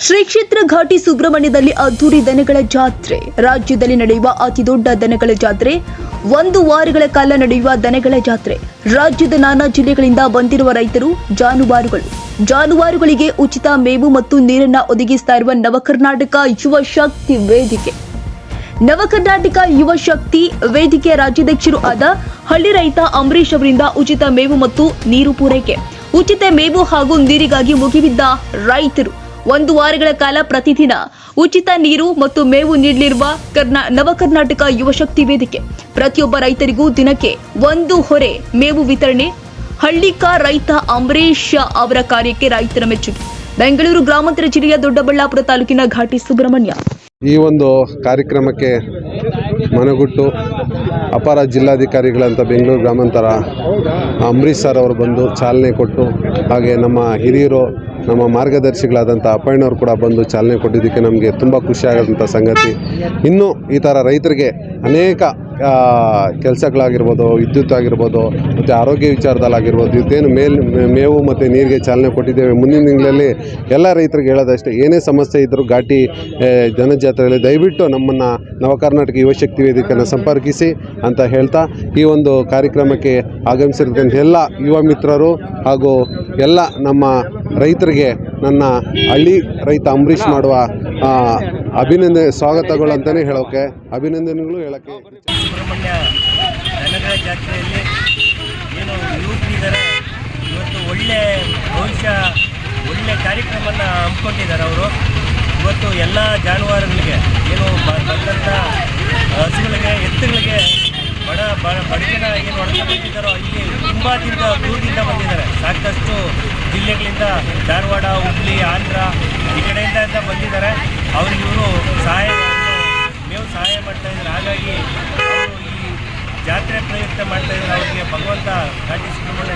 ಶ್ರೀ ಕ್ಷೇತ್ರ ಘಾಟಿ ಸುಬ್ರಹ್ಮಣ್ಯದಲ್ಲಿ ಅದ್ದೂರಿ ದನಗಳ ಜಾತ್ರೆ. ರಾಜ್ಯದಲ್ಲಿ ನಡೆಯುವ ಅತಿದೊಡ್ಡ ದನಗಳ ಜಾತ್ರೆ. 1 ವಾರಗಳ ಕಾಲ ನಡೆಯುವ ದನಗಳ ಜಾತ್ರೆ. ರಾಜ್ಯದ ನಾನಾ ಜಿಲ್ಲೆಗಳಿಂದ ಬಂದಿರುವ ರೈತರು, ಜಾನುವಾರುಗಳಿಗೆ ಉಚಿತ ಮೇವು ಮತ್ತು ನೀರನ್ನು ಒದಗಿಸ್ತಾ ಇರುವ ನವಕರ್ನಾಟಕ ಯುವ ಶಕ್ತಿ ವೇದಿಕೆ. ನವಕರ್ನಾಟಕ ಯುವ ಶಕ್ತಿ ವೇದಿಕೆಯ ರಾಜ್ಯಾಧ್ಯಕ್ಷರು ಆದ ಹಳ್ಳಿ ರೈತ ಅಂಬರೀಶ್ ಅವರಿಂದ ಉಚಿತ ಮೇವು ಮತ್ತು ನೀರು ಪೂರೈಕೆ. ಉಚಿತ ಮೇವು ಹಾಗೂ ನೀರಿಗಾಗಿ ಮುಗಿಬಿದ್ದ ರೈತರು 1 ವಾರಗಳ ಕಾಲ ಪ್ರತಿದಿನ ಉಚಿತ ನೀರು ಮತ್ತು ಮೇವು ನೀಡಲಿರುವ ನವಕರ್ನಾಟಕ ಯುವ ಶಕ್ತಿ ವೇದಿಕೆ. ಪ್ರತಿಯೊಬ್ಬ ರೈತರಿಗೂ ದಿನಕ್ಕೆ 1 ಹೊರೆ ಮೇವು ವಿತರಣೆ. ಹಳ್ಳಿಕ ರೈತ ಅಂಬರೀಶ್ ಅವರ ಕಾರ್ಯಕ್ಕೆ ರೈತರ ಮೆಚ್ಚುಗೆ. ಬೆಂಗಳೂರು ಗ್ರಾಮಾಂತರ ಜಿಲ್ಲೆಯ ದೊಡ್ಡಬಳ್ಳಾಪುರ ತಾಲೂಕಿನ ಘಾಟಿ ಸುಬ್ರಹ್ಮಣ್ಯ. ಈ ಒಂದು ಕಾರ್ಯಕ್ರಮಕ್ಕೆ ಮನಗುಟ್ಟು ಅಪರ ಜಿಲ್ಲಾಧಿಕಾರಿಗಳಂತ ಬೆಂಗಳೂರು ಗ್ರಾಮಾಂತರ ಅಂಬರೀಶ್ ಸರ್ ಅವರು ಬಂದು ಚಾಲನೆ ಕೊಟ್ಟು, ಹಾಗೆ ನಮ್ಮ ಹಿರಿಯರು, ನಮ್ಮ ಮಾರ್ಗದರ್ಶಿಗಳಾದಂಥ ಅಪ್ಪಣ್ಣವರು ಕೂಡ ಬಂದು ಚಾಲನೆ ಕೊಟ್ಟಿದ್ದಕ್ಕೆ ನಮಗೆ ತುಂಬ ಖುಷಿಯಾದಂಥ ಸಂಗತಿ. ಇನ್ನೂ ಈ ಥರ ರೈತರಿಗೆ ಅನೇಕ ಕೆಲಸಗಳಾಗಿರ್ಬೋದು, ವಿದ್ಯುತ್ ಆಗಿರ್ಬೋದು, ಮತ್ತು ಆರೋಗ್ಯ ವಿಚಾರದಲ್ಲಾಗಿರ್ಬೋದು, ಇದೇನು ಮೇವು ಮತ್ತು ನೀರಿಗೆ ಚಾಲನೆ ಕೊಟ್ಟಿದ್ದೇವೆ. ಮುಂದಿನ ತಿಂಗಳಲ್ಲಿ ಎಲ್ಲ ರೈತರಿಗೆ ಹೇಳೋದಷ್ಟೇ, ಏನೇ ಸಮಸ್ಯೆ ಇದ್ದರೂ ಘಾಟಿ ಜನಜಾತ್ರೆಯಲ್ಲಿ ದಯವಿಟ್ಟು ನಮ್ಮನ್ನು ನವಕರ್ನಾಟಕ ಯುವಶಕ್ತಿ ವೇದಿಕೆಯನ್ನು ಸಂಪರ್ಕಿಸಿ ಅಂತ ಹೇಳ್ತಾ, ಈ ಒಂದು ಕಾರ್ಯಕ್ರಮಕ್ಕೆ ಆಗಮಿಸಿರ್ತಕ್ಕಂಥ ಎಲ್ಲ ಯುವ ಮಿತ್ರರು ಹಾಗೂ ಎಲ್ಲ ನಮ್ಮ ರೈತರಿಗೆ ನನ್ನ ಹಳ್ಳಿ ರೈತ ಅಂಬರೀಶ್ ಮಾಡುವ ಸ್ವಾಗತಗಳು ಅಂತಲೇ ಹೇಳೋಕ್ಕೆ, ಅಭಿನಂದನೆಗಳು ಹೇಳೋಕ್ಕೆ. ಸುಬ್ರಹ್ಮಣ್ಯ ದನಗಳ ಜಾತ್ರೆಯಲ್ಲಿ ಏನು ಯುವಕರಿದ್ದಾರೆ, ಇವತ್ತು ಒಳ್ಳೆ ಭವಿಷ್ಯ, ಒಳ್ಳೆ ಕಾರ್ಯಕ್ರಮವನ್ನು ಹಮ್ಮಿಕೊಂಡಿದ್ದಾರೆ ಅವರು. ಇವತ್ತು ಎಲ್ಲ ಜಾನುವಾರುಗಳಿಗೆ ಏನು ಬಂದಂಥ ಹಸುಗಳಿಗೆ, ಎತ್ತುಗಳಿಗೆ ಬಡಗಿನ ಏನು ಹೊಡೆದುಕೊಂಡಿದ್ದಾರೋ ಇಲ್ಲಿ ತುಂಬ ದೂರದಿಂದ ಬಂದಿದ್ದಾರೆ. ಸಾಕಷ್ಟು ಜಿಲ್ಲೆಗಳಿಂದ, ಧಾರವಾಡ, ಹುಬ್ಳಿ, ಆಂಧ್ರ ಈ ಕಡೆಯಿಂದ ಬಂದಿದ್ದಾರೆ. ಅವ್ರಿಗೆ ಇವರು ಮೇವು ಸಹಾಯ ಮಾಡ್ತಾಯಿದ್ದಾರೆ. ಹಾಗಾಗಿ ಅವರು ಈ ಜಾತ್ರೆ ಪ್ರಯುಕ್ತ ಮಾಡ್ತಾಯಿದ್ದಾರೆ. ಅವರಿಗೆ ಭಗವಂತ ಘಾಟಿ ಸುಬ್ರಹ್ಮಣ್ಯ